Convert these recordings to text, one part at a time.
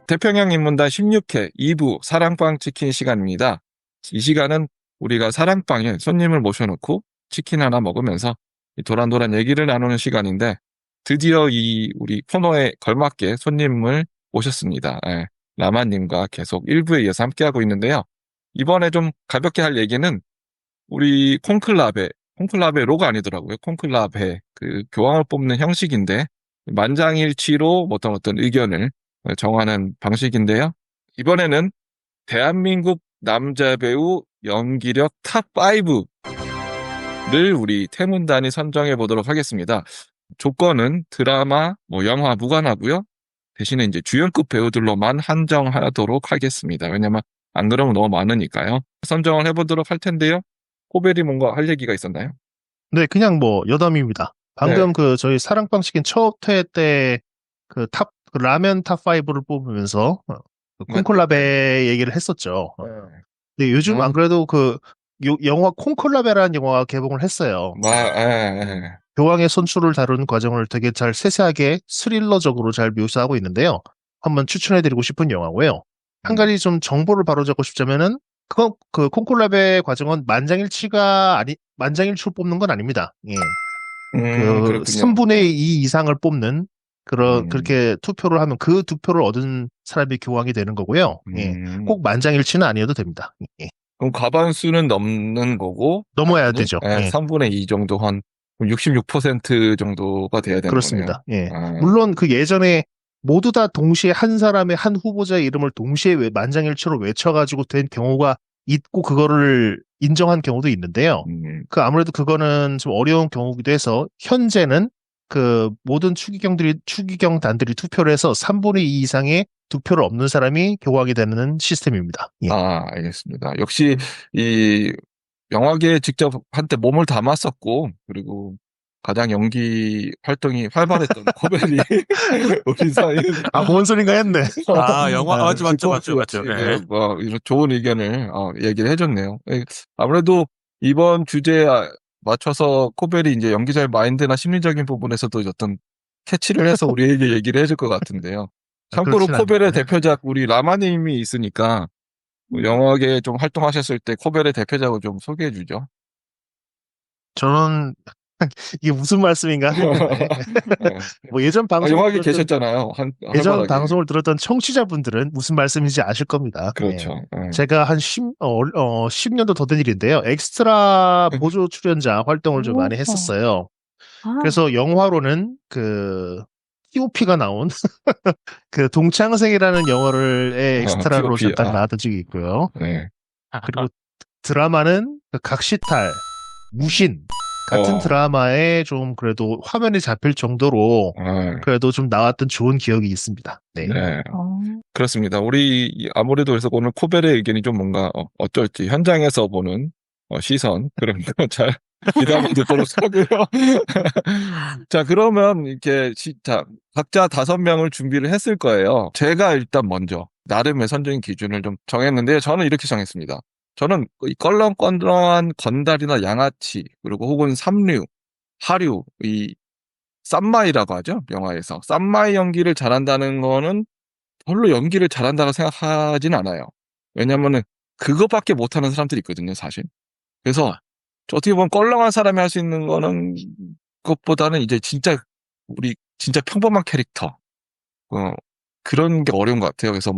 태평양 인문단 16회 2부 사랑빵 치킨 시간입니다. 이 시간은 우리가 사랑빵에 손님을 모셔놓고 치킨 하나 먹으면서 도란도란 얘기를 나누는 시간인데 드디어 우리 코너에 걸맞게 손님을 모셨습니다. 라마님과 계속 1부에 이어서 함께하고 있는데요. 이번에 좀 가볍게 할 얘기는 우리 콩클라베로가 아니더라고요. 콩클라베 그 교황을 뽑는 형식인데 만장일치로 어떤 의견을 정하는 방식인데요. 이번에는 대한민국 남자 배우 연기력 탑5를 우리 태문단이 선정해 보도록 하겠습니다. 조건은 드라마, 영화 무관하고요. 대신에 이제 주연급 배우들로만 한정하도록 하겠습니다. 왜냐면 안 그러면 너무 많으니까요. 선정을 해보도록 할 텐데요. 코벨이 뭔가 할 얘기가 있었나요? 네, 그냥 여담입니다. 방금 네. 저희 사랑빵 치킨 첫 회 때 그 라면 탑5를 뽑으면서 콩콜라베 얘기를 했었죠. 근데 요즘 안 그래도 영화 콩콜라베라는 영화가 개봉을 했어요. 교황의 선출을 다루는 과정을 되게 잘 세세하게 스릴러적으로 잘 묘사하고 있는데요. 한번 추천해드리고 싶은 영화고요. 한 가지 좀 정보를 바로잡고 싶자면은 그 콩콜라베 과정은 만장일치로 뽑는 건 아닙니다. 예. 그렇군요. 3분의 2 이상을 뽑는 그렇게 투표를 하면 그 투표를 얻은 사람이 교황이 되는 거고요. 예. 꼭 만장일치는 아니어도 됩니다. 예. 그럼 과반수는 넘는 거고 넘어야 되죠. 예. 3분의 2 정도 한 66% 정도가 돼야 되는 그렇습니다. 거네요. 예. 물론 예전에 모두 다 동시에 한 사람의 한 후보자의 이름을 동시에 만장일치로 외쳐가지고 된 경우가 있고 그거를 인정한 경우도 있는데요. 아무래도 그거는 좀 어려운 경우기도 해서 현재는 모든 추기경단들이 투표를 해서 3분의 2 이상의 득표를 없는 사람이 교황이 되는 시스템입니다. 예. 알겠습니다. 역시 이 영화계에 직접 한때 몸을 담았었고 그리고 가장 연기 활동이 활발했던 코벨이 우리 사이에 뭔 소린가 했네. 영화 맞죠. 네. 이런 좋은 의견을 얘기를 해줬네요. 아무래도 이번 주제에 맞춰서 코벨이 이제 연기자의 마인드나 심리적인 부분에서도 어떤 캐치를 해서 우리에게 얘기를 해줄 것 같은데요. 참고로 코벨의 대표작 우리 라마님이 있으니까 영화계에 좀 활동하셨을 때 코벨의 대표작을 좀 소개해 주죠. 저는 이게 무슨 말씀인가 했는데 예전 방송 영화계 계셨잖아요. 예전 방송을 들었던 청취자분들은 무슨 말씀인지 아실 겁니다. 그렇죠. 제가 한 10년도 더 된 일인데요. 엑스트라 보조 출연자 활동을 좀 많이 했었어요. 그래서 영화로는 T.O.P가 나온 동창생이라는 영화의 엑스트라로 잠깐 나왔던 적이 있고요. 네. 그리고 드라마는 각시탈, 무신 같은 드라마에 좀 그래도 화면이 잡힐 정도로 그래도 좀 나왔던 좋은 기억이 있습니다. 네. 그렇습니다. 우리 아무래도 그래서 오늘 코벨의 의견이 좀 뭔가 어쩔지 현장에서 보는 시선 그런 거 잘 기대하면 듣도록 하고요. 자, 그러면 이렇게 각자 5명을 준비를 했을 거예요. 제가 일단 먼저 나름의 선정 기준을 좀 정했는데 저는 이렇게 정했습니다. 저는 이 껄렁껄렁한 건달이나 양아치 그리고 혹은 삼류, 하류, 이 쌈마이라고 하죠. 영화에서 쌈마이 연기를 잘한다는 거는 별로 연기를 잘한다고 생각하진 않아요. 왜냐면은 그것밖에 못하는 사람들이 있거든요, 사실. 그래서 어떻게 보면 껄렁한 사람이 할 수 있는 거는 것보다는 이제 진짜 평범한 캐릭터 그런 게 어려운 것 같아요. 그래서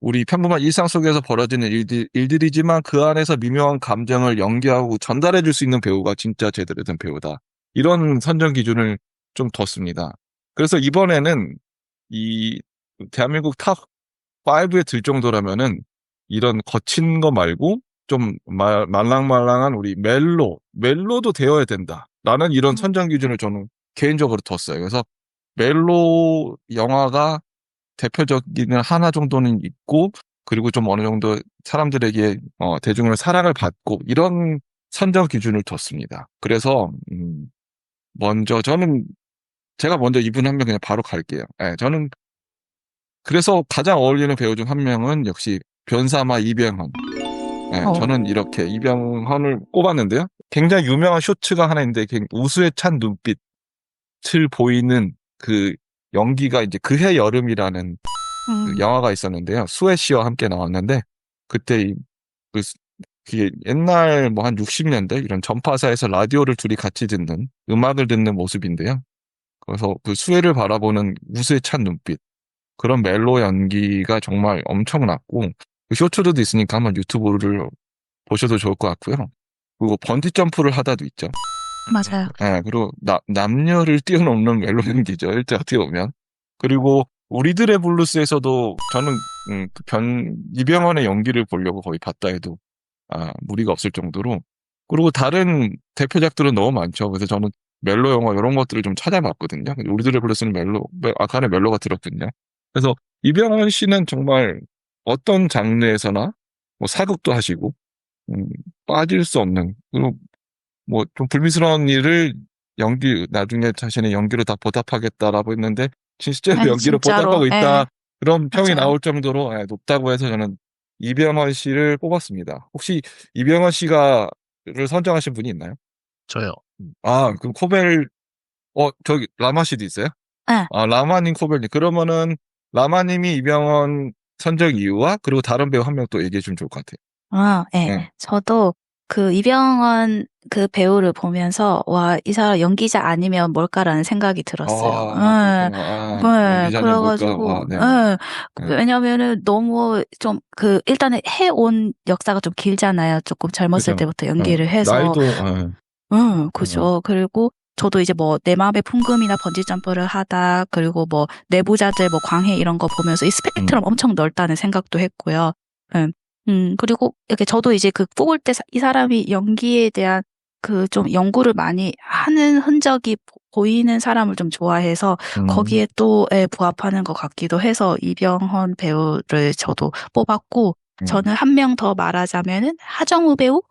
우리 평범한 일상 속에서 벌어지는 일들이지만 그 안에서 미묘한 감정을 연기하고 전달해 줄 수 있는 배우가 진짜 제대로 된 배우다. 이런 선정 기준을 좀 뒀습니다. 그래서 이번에는 이 대한민국 탑5에 들 정도라면은 이런 거친 거 말고 좀 말랑말랑한 우리 멜로도 되어야 된다라는 이런 선정 기준을 저는 개인적으로 뒀어요. 그래서 멜로 영화가 대표적인 하나 정도는 있고 그리고 좀 어느 정도 사람들에게 대중의 사랑을 받고 이런 선정 기준을 뒀습니다. 그래서 제가 먼저 이분 한 명 그냥 바로 갈게요. 저는 그래서 가장 어울리는 배우 중 한 명은 역시 변사마 이병헌. 저는 이렇게 이병헌을 꼽았는데요. 굉장히 유명한 쇼츠가 하나 있는데 우수에 찬 눈빛을 보이는 그 연기가 이제 그해 여름이라는 그 영화가 있었는데요. 수혜 씨와 함께 나왔는데 그때 그 그게 옛날 뭐 한 60년대 이런 전파사에서 라디오를 둘이 같이 듣는 음악을 듣는 모습인데요. 그래서 그 수혜를 바라보는 우수에 찬 눈빛 그런 멜로 연기가 정말 엄청났고 그 쇼츠도 있으니까 한번 유튜브를 보셔도 좋을 것 같고요. 그리고 번지 점프를 하다도 있죠. 맞아요. 예, 그리고 남녀를 뛰어넘는 멜로 연기죠. 일단 어떻게 보면. 그리고 우리들의 블루스에서도 저는 이병헌의 연기를 보려고 거의 봤다 해도 무리가 없을 정도로. 그리고 다른 대표작들은 너무 많죠. 그래서 저는 멜로 영화 이런 것들을 좀 찾아봤거든요. 우리들의 블루스는 아까 전에 멜로가 들었거든요. 그래서 이병헌 씨는 정말 어떤 장르에서나 뭐 사극도 하시고 빠질 수 없는 그리고 뭐 좀 불미스러운 일을 나중에 자신의 연기로 다 보답하겠다라고 했는데 실제로 아니, 연기로 진짜로. 보답하고 있다. 예. 그런 평이 맞아요. 나올 정도로 높다고 해서 저는 이병헌 씨를 뽑았습니다. 혹시 이병헌 씨가를 선정하신 분이 있나요? 저요. 그럼 저기 라마 씨도 있어요? 네. 라마님, 코벨님. 그러면은 라마님이 이병헌 선정 이유와 그리고 다른 배우 한 명 또 얘기해 주면 좋을 것 같아요. 예. 네. 저도 그 이병헌 그 배우를 보면서 와, 이 사람 연기자 아니면 뭘까라는 생각이 들었어요. 네, 연기자는 그래가지고, 뭘까? 네. 왜냐면은 너무 좀 일단은 해온 역사가 좀 길잖아요. 조금 젊었을 그죠. 때부터 연기를 해서. 나이도, 그죠. 그리고 저도 이제 뭐 내 마음의 풍금이나 번지 점프를 하다, 그리고 뭐 내부자들 뭐 광해 이런 거 보면서 이 스펙트럼 엄청 넓다는 생각도 했고요. 그리고 이렇게 저도 이제 그 뽑을 때 이 사람이 연기에 대한 그 좀 연구를 많이 하는 흔적이 보이는 사람을 좀 좋아해서 거기에 또 부합하는 것 같기도 해서 이병헌 배우를 저도 뽑았고, 저는 한 명 더 말하자면은 하정우 배우?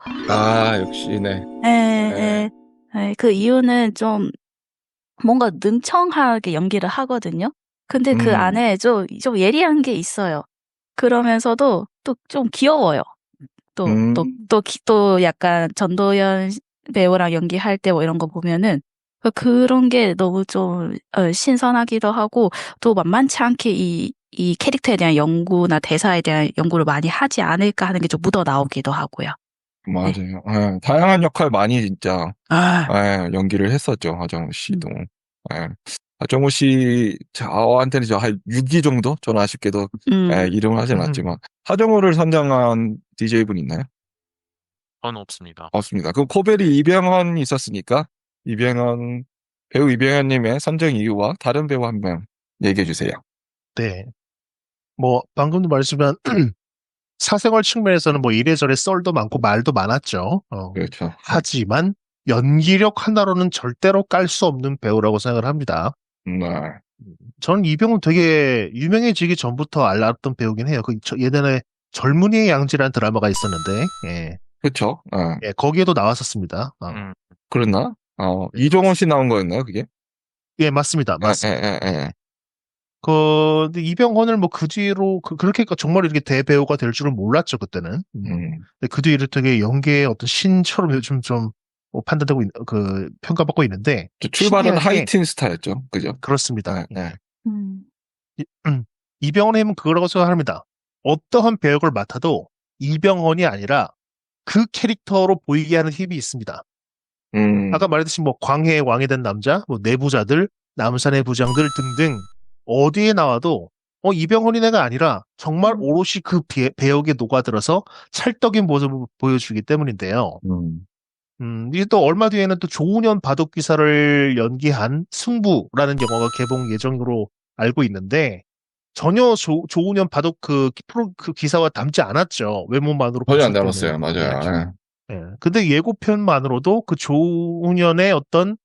역시, 네. 그 이유는 좀 뭔가 능청하게 연기를 하거든요. 근데 그 안에 좀 예리한 게 있어요. 그러면서도 또 좀 귀여워요. 또 약간 전도연 배우랑 연기할 때 뭐 이런 거 보면은 그런 게 너무 좀 신선하기도 하고, 또 만만치 않게 이 캐릭터에 대한 연구나 대사에 대한 연구를 많이 하지 않을까 하는 게 좀 묻어 나오기도 하고요. 맞아요. 다양한 역할 많이 진짜 연기를 했었죠. 하정우 씨도. 하정우 씨 저한테는 한 6위 정도? 저는 아쉽게도 이름을 하진 않았지만 하정우를 선정한 DJ분 있나요? 저는 없습니다. 없습니다. 그럼 코벨이 이병헌이 있었으니까 배우 이병헌님의 선정 이유와 다른 배우 한 명 얘기해 주세요. 네. 뭐 방금도 말씀한 사생활 측면에서는 뭐 이래저래 썰도 많고 말도 많았죠. 그렇죠. 하지만 연기력 하나로는 절대로 깔 수 없는 배우라고 생각을 합니다. 저는 이병헌 되게 유명해지기 전부터 알았던 배우긴 해요. 예전에 젊은이의 양지라는 드라마가 있었는데, 그렇죠. 거기에도 나왔었습니다. 그랬나? 이종원 씨 나온 거였나요, 그게? 예, 맞습니다. 맞습니다. 근데 이병헌을 뭐 그 뒤로 그렇게 정말 이렇게 대배우가 될 줄은 몰랐죠, 그때는. 근데 그 뒤로 되게 연기의 어떤 신처럼 요즘 좀 판단되고 평가받고 있는데. 출발은 하이틴 스타였죠, 그죠? 그렇습니다. 이병헌의 힘은 그거라고 생각합니다. 어떠한 배역을 맡아도 이병헌이 아니라 그 캐릭터로 보이게 하는 힘이 있습니다. 아까 말했듯이 뭐 광해의 왕이 된 남자, 뭐 내부자들, 남산의 부장들 등등 어디에 나와도 이병헌이 내가 아니라 정말 오롯이 그 배역에 녹아들어서 찰떡인 모습을 보여주기 때문인데요. 이게 또 얼마 뒤에는 또 조훈현 바둑기사를 연기한 승부라는 영화가 개봉 예정으로 알고 있는데 전혀 조훈현 바둑 그 기사와 닮지 않았죠. 외모만으로 전혀 안 봤을 때는. 닮았어요. 맞아요. 근데 예고편만으로도 그 조훈현의 어떤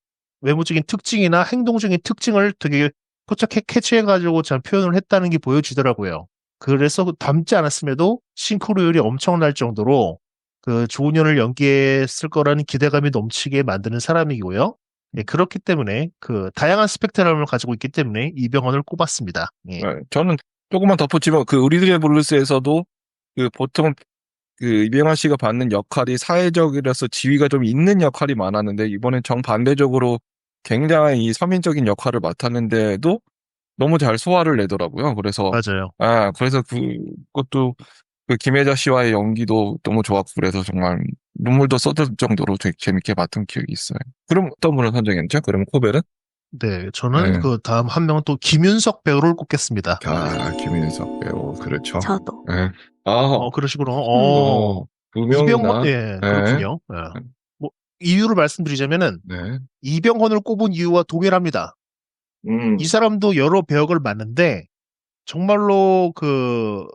외모적인 특징이나 행동적인 특징을 되게 포착해 캐치해가지고 잘 표현을 했다는 게 보여지더라고요. 그래서 닮지 않았음에도 싱크로율이 엄청날 정도로 그 조훈현을 연기했을 거라는 기대감이 넘치게 만드는 사람이고요. 그렇기 때문에 그 다양한 스펙트럼을 가지고 있기 때문에 이병헌을 꼽았습니다. 저는 조금만 덧붙이면 그 우리들의 블루스에서도 그 보통 그 이병헌 씨가 받는 역할이 사회적이라서 지위가 좀 있는 역할이 많았는데 이번엔 정반대적으로 굉장히 이 서민적인 역할을 맡았는데도 너무 잘 소화를 내더라고요. 그래서 맞아요. 그래서 그것도 그 김혜자 씨와의 연기도 너무 좋았고 그래서 정말 눈물도 쏟을 정도로 되게 재밌게 봤던 기억이 있어요. 그럼 어떤 분을 선정했죠? 그럼 코벨은? 네, 저는 네. 그 다음 한 명은 또 김윤석 배우를 꼽겠습니다. 김인석 배우 그렇죠. 저도. 네. 그러시구나. 두 명이나. 예, 네. 그렇군요. 예. 뭐, 이유를 말씀드리자면은, 네. 이병헌을 꼽은 이유와 동일합니다. 이 사람도 여러 배역을 맡는데, 정말로 그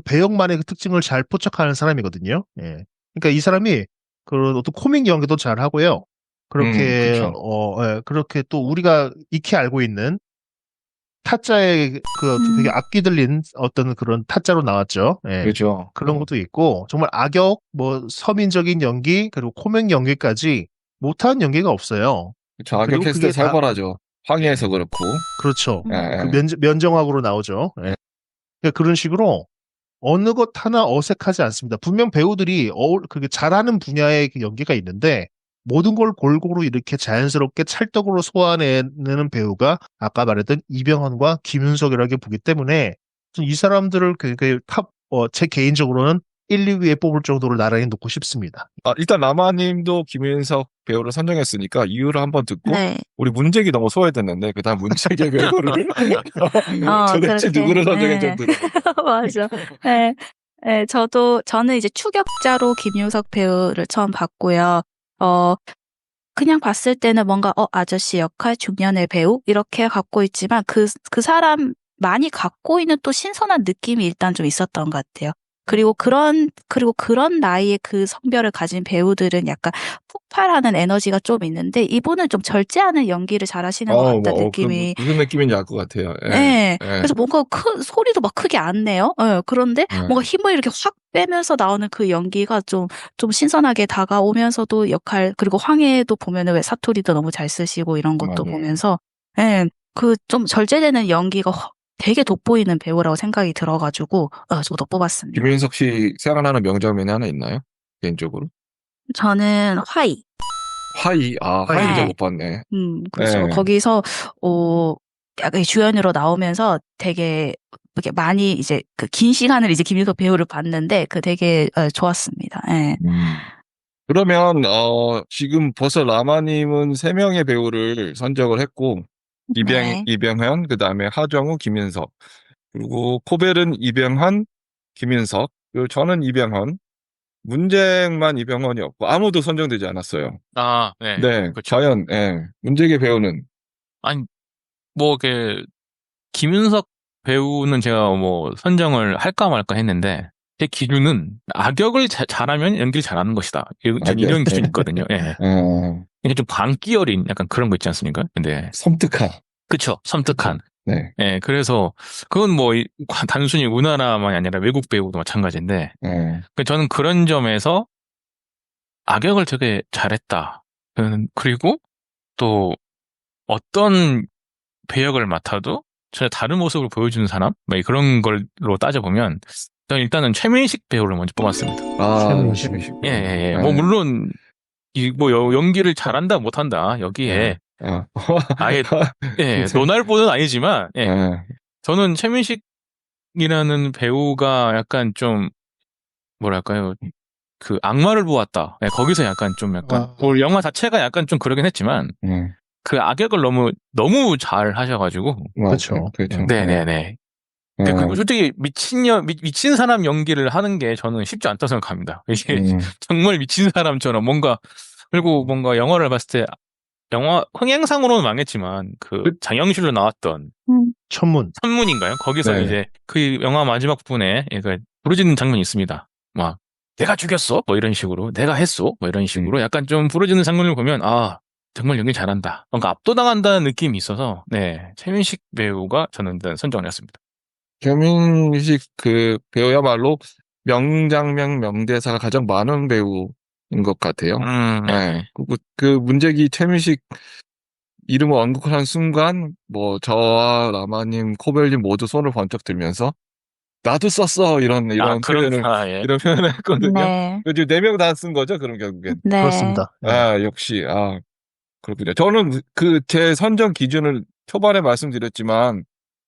배역만의 그 특징을 잘 포착하는 사람이거든요. 예. 그러니까 이 사람이 그런 어떤 코믹 연기도 잘 하고요. 그렇게, 그쵸. 그렇게 또 우리가 익히 알고 있는 타짜의 되게 악기 들린 어떤 그런 타짜로 나왔죠. 예. 그죠. 그런 것도 있고, 정말 악역, 뭐, 서민적인 연기, 그리고 코믹 연기까지 못하는 연기가 없어요. 저 악역 그리고 했을 그게 때 살벌하죠. 황해에서 그렇고. 그렇죠. 예, 그 면정학으로 나오죠. 예. 그러니까 그런 식으로 어느 것 하나 어색하지 않습니다. 분명 배우들이 그게 잘하는 분야의 그 연기가 있는데 모든 걸 골고루 이렇게 자연스럽게 찰떡으로 소화내는 배우가 아까 말했던 이병헌과 김윤석이라고 보기 때문에 이 사람들을 제 개인적으로는 1, 2위에 뽑을 정도로 나란히 놓고 싶습니다. 일단 라마님도 김인석 배우를 선정했으니까 이유를 한번 듣고 네. 우리 문제기 너무 소외됐는데 그다음 문제기 배우를 도대체 그렇게. 누구를 선정했는지 네. 들어볼게요. 맞아. 네. 네, 저는 이제 추격자로 김윤석 배우를 처음 봤고요. 그냥 봤을 때는 뭔가, 아저씨 역할, 중년의 배우? 이렇게 갖고 있지만 그 사람 많이 갖고 있는 또 신선한 느낌이 일단 좀 있었던 것 같아요. 그리고 그런 나이에 그 성별을 가진 배우들은 약간 폭발하는 에너지가 좀 있는데 이분은 좀 절제하는 연기를 잘 하시는 것 같다는 느낌이. 무슨 느낌인지 알 것 같아요. 네. 그래서 뭔가 소리도 막 크게 안 내요. 그런데 뭔가 힘을 이렇게 확 빼면서 나오는 그 연기가 좀 신선하게 다가오면서도 그리고 황해도 보면은 왜 사투리도 너무 잘 쓰시고 이런 것도 맞아요. 보면서, 그 좀 절제되는 연기가 되게 돋보이는 배우라고 생각이 들어가지고, 저도 뽑았습니다. 김인석 씨 생각나는 명장면이 하나 있나요? 개인적으로? 저는 화이. 화이 화이. 잘 못 봤네. 그렇죠. 네. 거기서, 약간 주연으로 나오면서 되게 이렇게 많이 이제 그 긴 시간을 이제 김윤석 배우를 봤는데 되게 좋았습니다. 예. 그러면 지금 벌써 라마님은 3명의 배우를 선정을 했고 네. 이병현, 그다음에 하정우, 김인석. 그리고 코벨은 이병헌, 김인석. 그리고 저는 이병헌. 문쟁만 이병헌이었고 아무도 선정되지 않았어요. 네. 네, 그렇죠. 과연 문쟁의 배우는 아니, 김윤석 배우는 제가 선정을 할까 말까 했는데, 제 기준은 악역을 잘하면 연기를 잘하는 것이다. 전 이런 기준이 있거든요. 예. 이게 좀 광기어린 약간 그런 거 있지 않습니까? 근데. 섬뜩한. 그쵸. 섬뜩한. 네. 예, 그래서, 그건 단순히 우리나라만이 아니라 외국 배우도 마찬가지인데, 저는 그런 점에서 악역을 되게 잘했다. 그리고 또 어떤 배역을 맡아도 전혀 다른 모습을 보여주는 사람? 그런 걸로 따져보면, 저는 일단은 최민식 배우를 먼저 뽑았습니다. 최민식. 예. 물론, 연기를 잘한다, 못한다, 여기에. 아예, 노날보는 아니지만, 저는 최민식이라는 배우가 약간 좀, 뭐랄까요, 그 악마를 보았다. 거기서 약간 영화 자체가 약간 좀 그러긴 했지만, 그 악역을 너무 잘 하셔가지고. 그렇죠. 네네네. 그리고 솔직히 미친 사람 연기를 하는 게 저는 쉽지 않다고 생각합니다. 이게 정말 미친 사람처럼 그리고 뭔가 영화를 봤을 때, 흥행상으로는 망했지만, 장영실로 나왔던. 천문인가요? 거기서 네. 이제 그 영화 마지막 부분에 부르짖는 장면이 있습니다. 내가 죽였어? 이런 식으로. 내가 했어? 이런 식으로 약간 좀 부르짖는 장면을 보면, 정말 연기 잘한다. 뭔가 압도당한다는 느낌이 있어서, 네. 최민식 배우가 저는 일단 선정을 했습니다. 최민식 배우야말로 명장면, 명대사가 가장 많은 배우인 것 같아요. 네. 그 문제기 최민식 이름을 언급하는 순간, 저와 라마님, 코벨님 모두 손을 번쩍 들면서, 나도 썼어! 이런 표현을 했거든요. 네. 지금 4명 다 쓴 거죠, 그럼 결국엔. 네. 그렇습니다. 역시, 그렇군요. 저는 제 선정 기준을 초반에 말씀드렸지만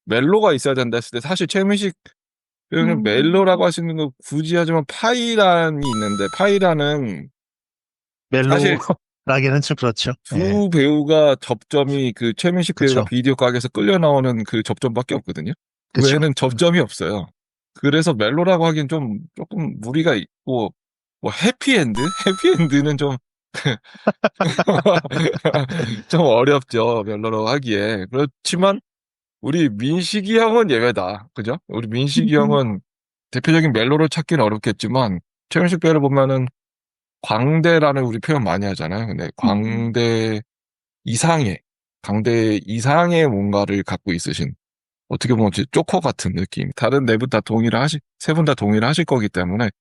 멜로가 있어야 된다 했을 때 사실 최민식 배우는 음. 멜로라고 할 수 있는 거 굳이 하자면 파이란이 있는데 파이란은 사실 멜로라기는 좀 그렇죠. 두 예. 배우가 접점이 그 최민식 배우가 그쵸. 비디오 가게에서 끌려 나오는 그 접점밖에 없거든요. 그 그쵸. 외에는 접점이 없어요. 그래서 멜로라고 하긴 좀 조금 무리가 있고 뭐 해피엔드? 해피엔드는 좀 좀 어렵죠. 멜로라고 하기에. 그렇지만 우리 민식이 형은 예외다. 그죠? 우리 민식이 형은 대표적인 멜로를 찾기는 어렵겠지만 최민식 배우를 보면은 광대라는 우리 표현 많이 하잖아요. 근데 광대 이상의 뭔가를 갖고 있으신 어떻게 보면 조커 같은 느낌. 다른 네 분 다 세 분 다 동의를 하실 거기 때문에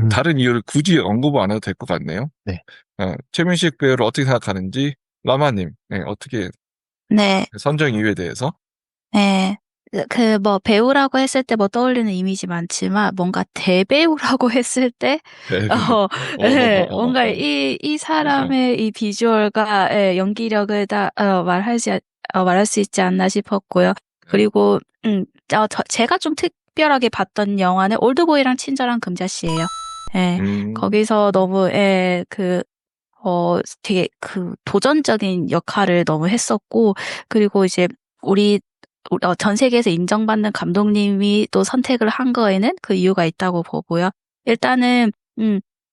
다른 이유를 굳이 언급 안 해도 될 것 같네요. 네. 최민식 배우를 어떻게 생각하는지 라마님, 네, 어떻게 네, 선정 이유에 대해서? 네. 그 뭐 배우라고 했을 때 뭐 떠올리는 이미지 많지만 뭔가 대배우라고 했을 때 네. 네, 뭔가 이 사람의 이 비주얼과 예, 연기력을 다 말할 수 있지 않나 싶었고요. 그리고 제가 좀 특별하게 봤던 영화는 올드보이랑 친절한 금자씨예요. 예. 거기서 너무 되게 그 도전적인 역할을 너무 했었고, 그리고 이제 전 세계에서 인정받는 감독님이 또 선택을 한 거에는 그 이유가 있다고 보고요. 일단은,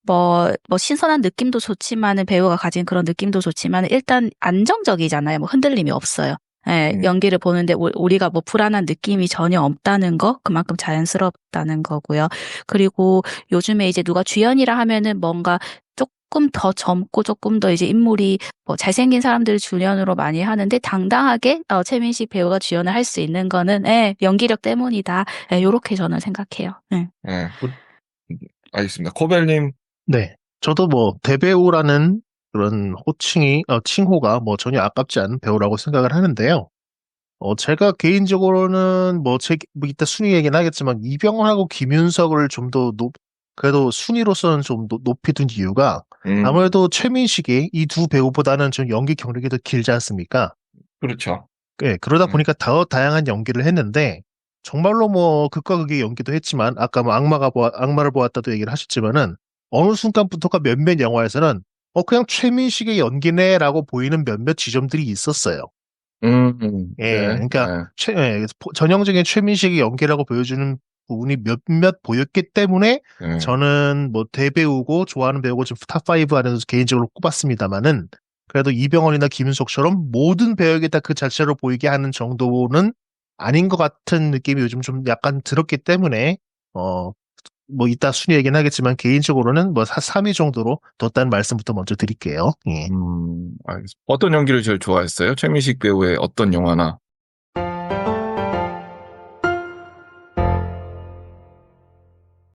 뭐 신선한 느낌도 좋지만은 배우가 가진 그런 느낌도 좋지만 일단 안정적이잖아요. 뭐 흔들림이 없어요. 예, 연기를 보는데 우리가 뭐 불안한 느낌이 전혀 없다는 거, 그만큼 자연스럽다는 거고요. 그리고 요즘에 이제 누가 주연이라 하면은 뭔가 조금 더 젊고 조금 더 이제 인물이 뭐 잘생긴 사람들을 주연으로 많이 하는데 당당하게 최민식 배우가 주연을 할 수 있는 거는 연기력 때문이다. 요렇게 저는 생각해요. 네. 알겠습니다. 코벨님. 네. 저도 뭐 대배우라는 그런 칭호가 뭐 전혀 아깝지 않은 배우라고 생각을 하는데요. 제가 개인적으로는 뭐 이따 순위 얘기는 하겠지만 이병헌하고 김윤석을 좀 더 그래도 순위로서는 좀 높이 둔 이유가 아무래도 최민식이 이 두 배우보다는 좀 연기 경력이 더 길지 않습니까? 그렇죠. 네, 그러다 보니까 더 다양한 연기를 했는데 정말로 뭐 극과 극의 연기도 했지만 아까 뭐 악마를 보았다도 얘기를 하셨지만은 어느 순간부터가 몇몇 영화에서는 그냥 최민식의 연기네라고 보이는 몇몇 지점들이 있었어요. 예, 네. 그러니까 전형적인 최민식의 연기라고 보여주는 부분이 몇몇 보였기 때문에 저는 뭐 대배우고 좋아하는 배우고 좀 탑5 안에서 개인적으로 꼽았습니다만은 그래도 이병헌이나 김윤석처럼 모든 배우에게 다 그 자체로 보이게 하는 정도는 아닌 것 같은 느낌이 요즘 좀 약간 들었기 때문에 뭐 이따 순위 얘기는 하겠지만 개인적으로는 뭐 3위 정도로 뒀다는 말씀부터 먼저 드릴게요. 예. 알겠습니다. 어떤 연기를 제일 좋아했어요? 최민식 배우의 어떤 영화나?